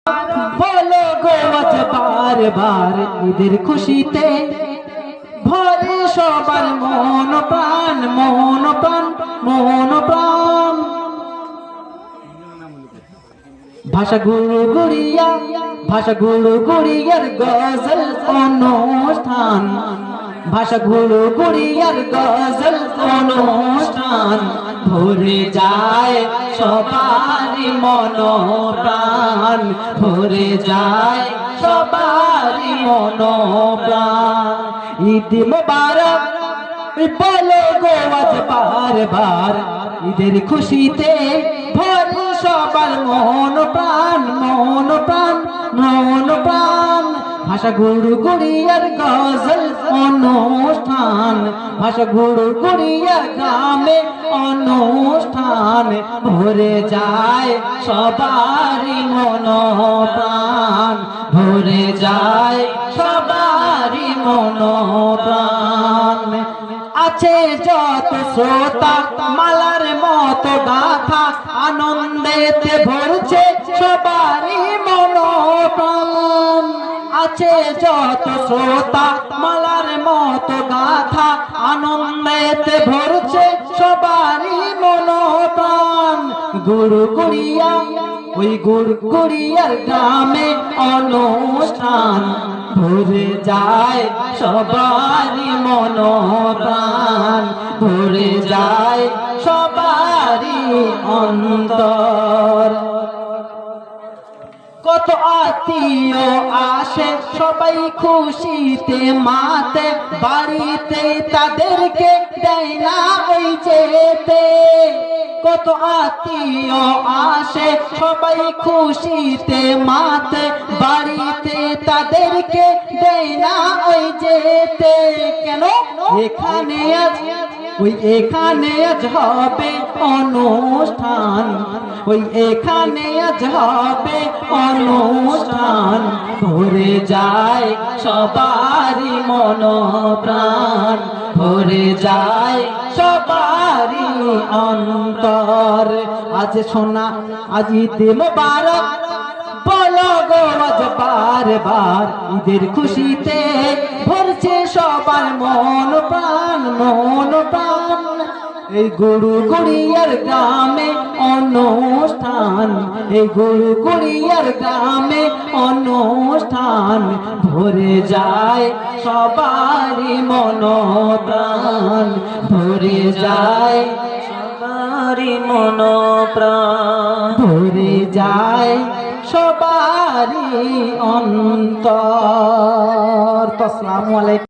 বলো গো আজ বারবার ঈদের খুশিতে ভরে সবার মন প্রাণ মন প্রাণ মন প্রাণ। ভাষা গুরু গুড়িয়ার গজল অনুষ্ঠান, ভাষা গুরু গুড়িয়ার গজল অনুষ্ঠান। ভরে যায় সবারই মন প্রাণ, ভরে যায় সবারই মন প্রাণ। ঈদ মুবারক বলো গো আজ বারবার ঈদের খুশিতে ভরে সবার মন প্রাণ মন প্রাণ মন প্রাণ। ভাষা গুরু গুড়িয়ার গজল অনুষ্ঠান, ভাষা গুরু গুড়িয়ার গ্রামে অনুষ্ঠান। ভরে যায় সবারই মন প্রাণ, ভরে যায় সবারই মন প্রাণ। আছে যত শ্রোতা মালার মতো গাথা, আনন্দেতে ভরছে সবারই মন প্রাণ। আছে যত শ্রোতা মালার মতো গাথা, আনন্দেতে ভরছে সবারই মন প্রাণ। গুরু গুড়িয়া ওই গুরু গুড়িয়ার গ্রামে অনুষ্ঠান। ভরে যায় সবারই মন প্রাণ, ভরে যায় সবারই অন্তর। কত আত্মীয় আসে সবাই খুশিতে মাতে, বাড়িতে তাদেরকে দেয় না ওই যেতে। কত আত্মীয় আসে সবাই খুশিতে মাতে, বাড়িতে তাদেরকে দেয় না ওই যেতে। কেন? এখানে আজ ওই এখানে আজ হবে অনুষ্ঠান, ওই এখানে আজ হবে অনুষ্ঠান। ভরে যায় সবারই মন প্রাণ, ভরে যায় সবারই অন্তর। আজ শোনা আজ ঈদ মুবারক বলো গো আজ বারবার ঈদের খুশিতে ভরছে সবার মন প্রাণ মন প্রাণ। এই গুরু গুড়িয়ার গ্রামে অনুষ্ঠান, এই গুরু গুড়িয়ার গ্রামে অনুষ্ঠান। ভরে যায় সবারই মন প্রাণ, ভরে যায় সবারই মন প্রাণ, ভরে যায় সবারই অন্তর। আসসালামু আলাইকুম।